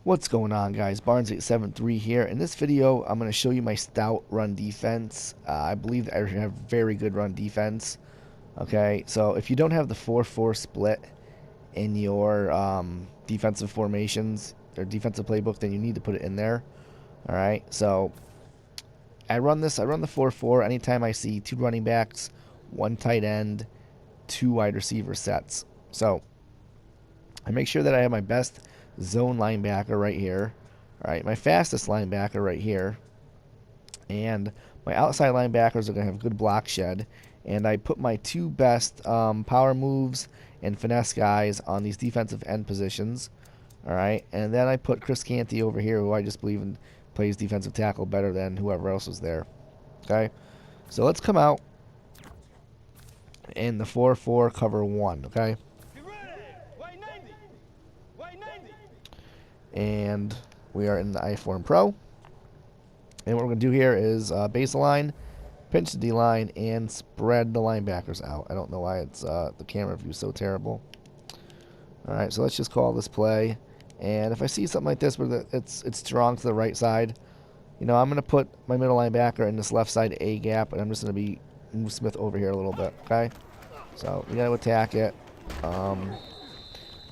What's going on, guys? Barnes873 here. In this video, I'm going to show you my stout run defense. I believe that I have very good run defense. Okay, so if you don't have the 4-4 split in your defensive formations or defensive playbook, then you need to put it in there. All right, so I run the 4-4 anytime I see 2 running backs, 1 tight end, 2 wide receiver sets. So I make sure that I have my best zone linebacker right here. All right, my fastest linebacker right here. And my outside linebackers are going to have good block shed. And I put my 2 best power moves and finesse guys on these defensive end positions. All right, and then I put Chris Canty over here, who I just believe in plays defensive tackle better than whoever else was there. Okay, so let's come out in the 4-4 cover 1. Okay. And we are in the I-Form Pro. And what we're going to do here is baseline, pinch the D-line, and spread the linebackers out. I don't know why it's the camera view is so terrible. Alright, so let's just call this play. And if I see something like this where it's strong to the right side, you know, I'm going to put my middle linebacker in this left side A gap, and I'm just going to move Smith over here a little bit, okay? So we got to attack it.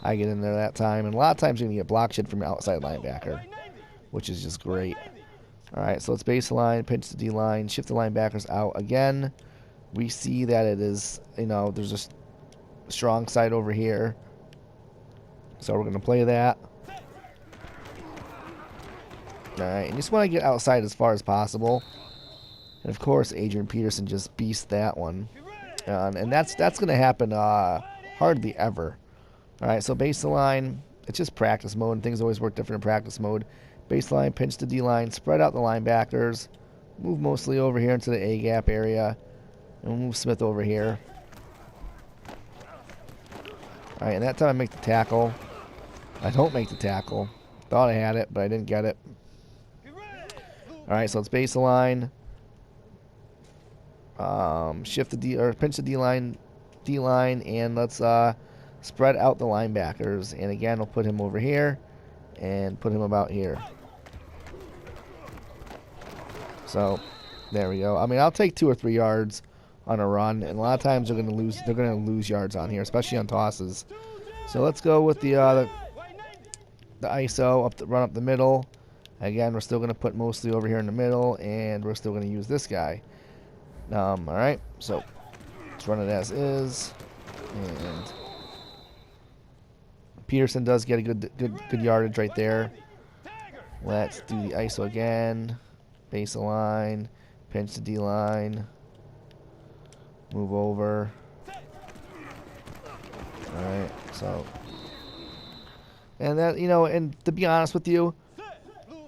I get in there that time, and a lot of times you're going to get block shed from your outside linebacker, which is just great. Alright, so let's baseline, pinch the D-line, shift the linebackers out. Again, we see that it is, you know, there's a strong side over here. So we're going to play that. Alright, and you just want to get outside as far as possible. And of course, Adrian Peterson just beasts that one. And that's going to happen hardly ever. Alright, so baseline, it's just practice mode, and things always work different in practice mode. Baseline, pinch the D-line, spread out the linebackers, move mostly over here into the A-gap area, and we'll move Smith over here. Alright, and that time I make the tackle. I don't make the tackle. Thought I had it, but I didn't get it. Alright, so it's baseline. Shift the or pinch the D-line, and let's spread out the linebackers, and again we'll put him over here and put him about here. So there we go. I mean, I'll take 2 or 3 yards on a run, and a lot of times they're going to lose yards on here, especially on tosses. So let's go with the ISO run up the middle. Again, we're still going to put mostly over here in the middle, and we're still going to use this guy. All right, so let's run it as is. And Peterson does get a good yardage right there. Let's do the ISO again. Baseline, pinch the D-line, move over. Alright, so. And that, you know, and to be honest with you,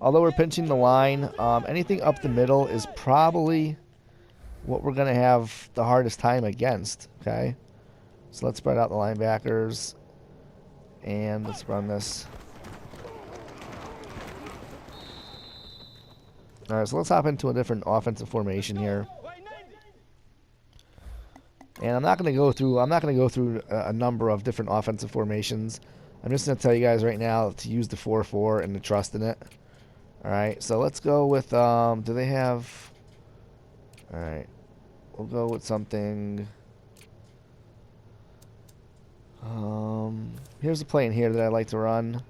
although we're pinching the line, anything up the middle is probably what we're going to have the hardest time against, okay? So let's spread out the linebackers. And let's run this. Alright, so let's hop into a different offensive formation here. And I'm not going to go through a number of different offensive formations. I'm just going to tell you guys right now to use the 4-4 and to trust in it. Alright, so let's go with do they have Alright. We'll go with something. Here's a play in here that I like to run.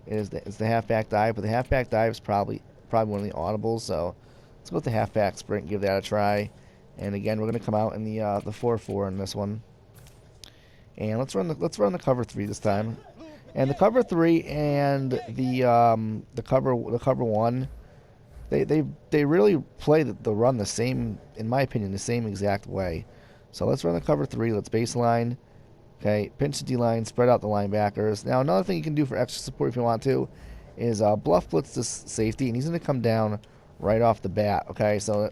It's the halfback dive, but the halfback dive is probably one of the audibles. So let's go with the halfback sprint and give that a try. And again, we're going to come out in the 4-4 in this one. And let's run the cover 3 this time. And the cover 3 and the cover 1, they really play the run the same, in my opinion, the same exact way. So let's run the cover 3. Let's baseline. Okay, pinch the D-line, spread out the linebackers. Now, another thing you can do for extra support if you want to is bluff blitz this safety, and he's going to come down right off the bat. Okay, so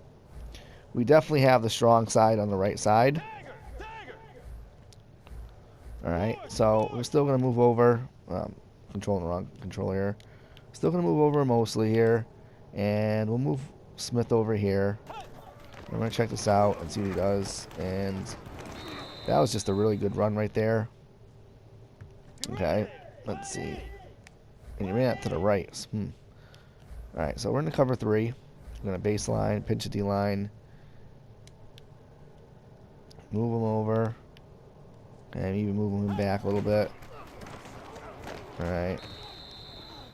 we definitely have the strong side on the right side. All right, so we're still going to move over. Controlling the wrong controller here. Still going to move over mostly here, and we'll move Smith over here. I'm going to check this out and see what he does, and that was just a really good run right there. Okay, let's see. And that to the right? Alright, so we're in the cover 3. I'm going to baseline, pinch a D-line. Move him over. And even move him back a little bit. Alright.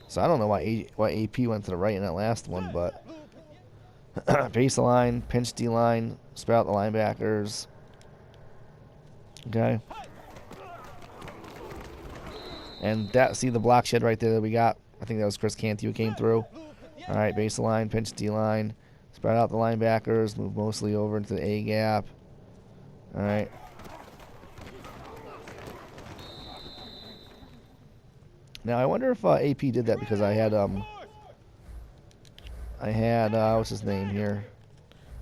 So I don't know why AP went to the right in that last one, but baseline, pinch D-line, spread out the linebackers. Okay. And that, see the block shed right there that we got? I think that was Chris Canty who came through. Alright, baseline, pinch D-line, spread out the linebackers, move mostly over into the A gap. Alright. Now I wonder if AP did that because I had what's his name here?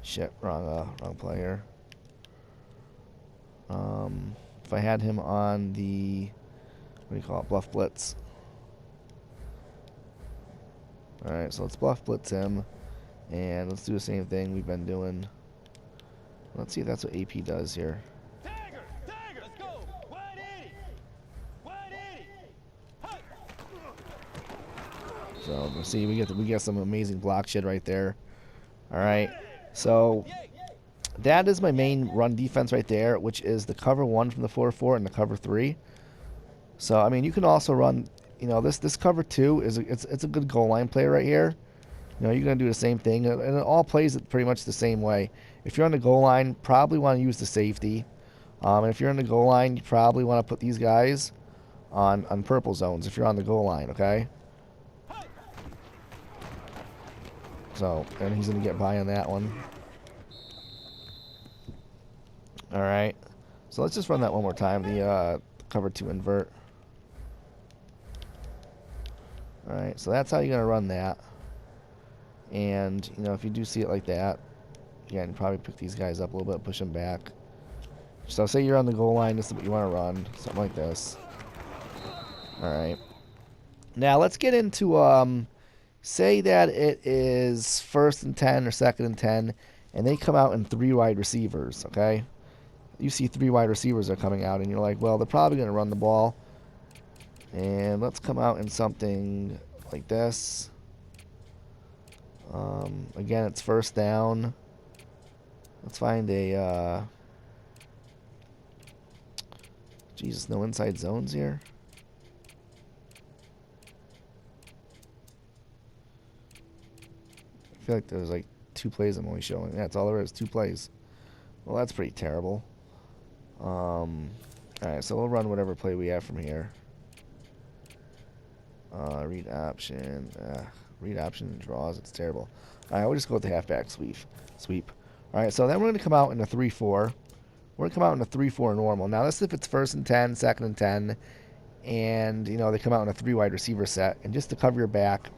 Shit, wrong player. If I had him on the, what do you call it, bluff blitz. Alright, so let's bluff blitz him, and let's do the same thing we've been doing. Let's see if that's what AP does here. Let's go. 180. 180. So see, we get some amazing block shed right there. All right, so that is my main run defense right there, which is the cover 1 from the 4-4 and the cover 3. So I mean, you can also run, you know, this cover 2 is it's a good goal line play right here. You know, you're going to do the same thing, and it all plays it pretty much the same way. If you're on the goal line, probably want to use the safety. And if you're on the goal line, you probably want to put these guys on purple zones if you're on the goal line, okay? So, and he's going to get by on that one. Alright. So let's just run that one more time, the cover 2 invert. Alright, so that's how you're going to run that. And, you know, if you do see it like that, again, probably pick these guys up a little bit, push them back. So say you're on the goal line, this is what you want to run, something like this. Alright. Now let's get into, say that it is 1st and 10 or 2nd and 10, and they come out in 3 wide receivers, okay? You see 3 wide receivers are coming out, and you're like, well, they're probably going to run the ball. And let's come out in something like this. Again, it's 1st down. Let's find a, Jesus, no inside zones here. I feel like there's like 2 plays I'm only showing. That's all there is, 2 plays. Well, that's pretty terrible. Alright, so we'll run whatever play we have from here. Read option. Read option draws. It's terrible. Alright, we'll just go with the halfback sweep. Alright, so then we're going to come out in a 3-4. We're going to come out in a 3-4 normal. Now, this is if it's 1st and 10, 2nd and 10, and, you know, they come out in a 3 wide receiver set. And just to cover your back,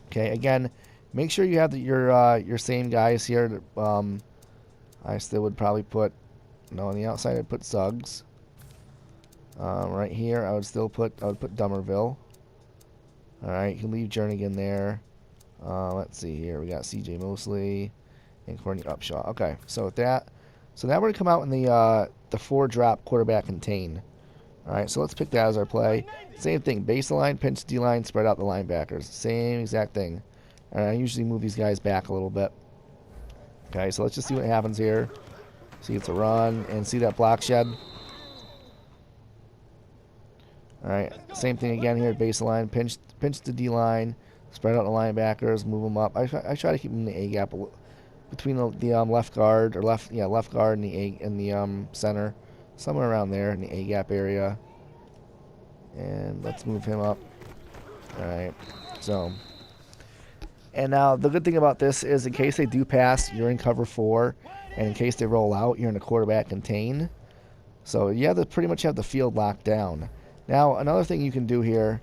okay, again, make sure you have your same guys here. I still would probably put, no, on the outside I'd put Suggs. Right here, I would put Dummerville. Alright, you can leave Jernigan there. Let's see here. We got CJ Mosley and Courtney Upshaw. Okay, so with that, so now we're going to come out in the 4-drop quarterback contain. Alright, so let's pick that as our play. Same thing, baseline, pinch D-line, spread out the linebackers. Same exact thing. And I usually move these guys back a little bit. Okay, so let's just see what happens here. See, it's a run, and see that block shed? Alright, same thing again here, baseline, pinch the D-line, spread out the linebackers, move them up. I try to keep them in the A gap between the left guard and the center, somewhere around there in the A gap area. And let's move him up. Alright, so, and now the good thing about this is in case they do pass, you're in cover 4, and in case they roll out, you're in a quarterback contain. So you have to pretty much have the field locked down. Now, another thing you can do here,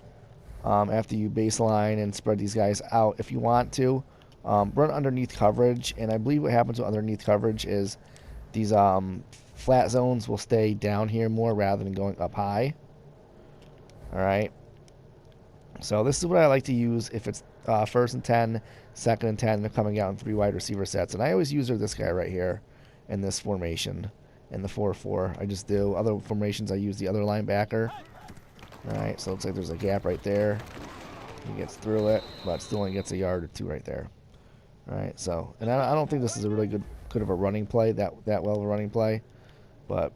after you baseline and spread these guys out, if you want to, run underneath coverage. And I believe what happens with underneath coverage is these flat zones will stay down here more rather than going up high. Alright. So this is what I like to use if it's 1st and 10, 2nd and 10, they're coming out in 3 wide receiver sets. And I always use this guy right here in this formation, in the 4-4. I just do. Other formations, I use the other linebacker. Alright, so it looks like there's a gap right there. He gets through it, but still only gets a yard or two right there. All right, so, and I don't think this is a really good of a running play, that well of a running play, but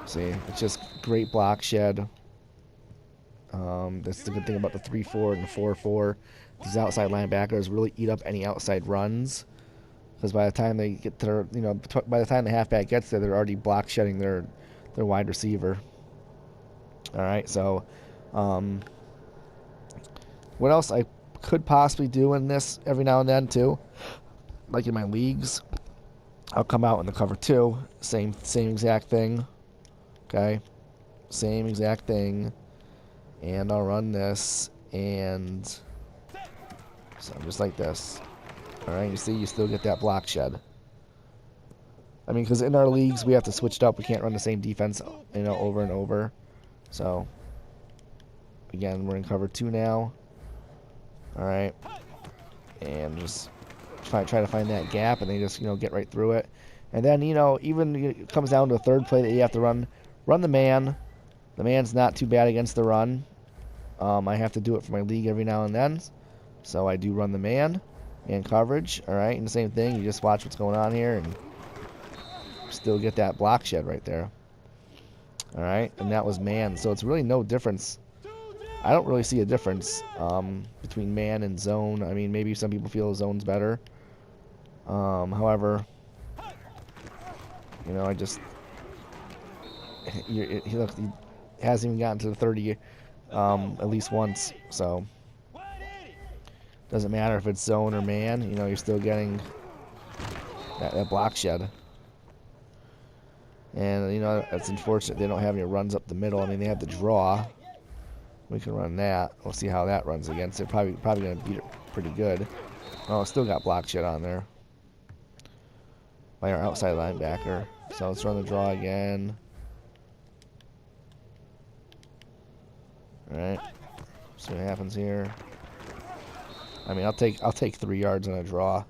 see, it's just great block shed. That's the good thing about the 3-4 and the 4-4. These outside linebackers really eat up any outside runs, because by the time they get to their, by the time the halfback gets there, they're already block shedding their wide receiver. All right, so what else I could possibly do in this every now and then too, like in my leagues, I'll come out in the cover 2, same exact thing. Okay, same exact thing, and I'll run this, and so just like this. All right, you see, you still get that block shed. I mean, because in our leagues we have to switch it up. We can't run the same defense, over and over. So again, we're in cover 2 now. All right, and just try to find that gap, and they just get right through it. And then even it comes down to a third play that you have to run the man. The man's not too bad against the run. I have to do it for my league every now and then, so I do run the man and coverage. All right, and the same thing. You just watch what's going on here, and still get that block shed right there. All right, and that was man. So it's really no difference. I don't really see a difference between man and zone. I mean, maybe some people feel zone's better. However, I just he hasn't even gotten to the 30 at least once. So doesn't matter if it's zone or man. You're still getting that block shed. And it's unfortunate they don't have any runs up the middle. I mean, they have the draw. We can run that. We'll see how that runs against it. Probably going to beat it pretty good. Oh, it's still got block shit on there by our outside linebacker. So let's run the draw again. All right. See what happens here. I mean, I'll take 3 yards on a draw,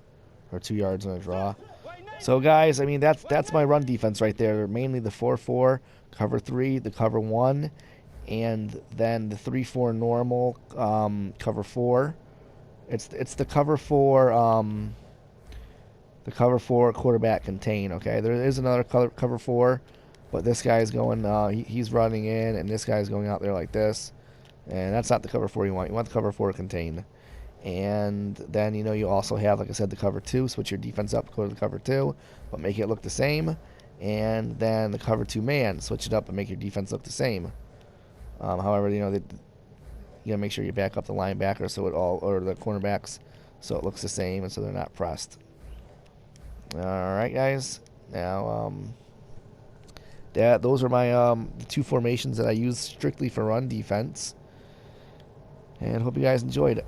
or 2 yards on a draw. So guys, I mean that's my run defense right there. Mainly the 4-4, cover 3, the cover 1, and then the 3-4 normal, cover 4. It's the cover 4, the cover 4 quarterback contain. Okay, there is another cover 4, but this guy's going. He's running in, and this guy's going out there like this, and that's not the cover 4 you want. You want the cover 4 contain. And then you also have, like I said, the cover 2. Switch your defense up, go to the cover 2, but make it look the same. And then the cover 2 man, switch it up and make your defense look the same. However, you gotta make sure you back up the linebacker or the cornerbacks, so it looks the same and so they're not pressed. All right, guys. Now, those are my the 2 formations that I use strictly for run defense. And hope you guys enjoyed it.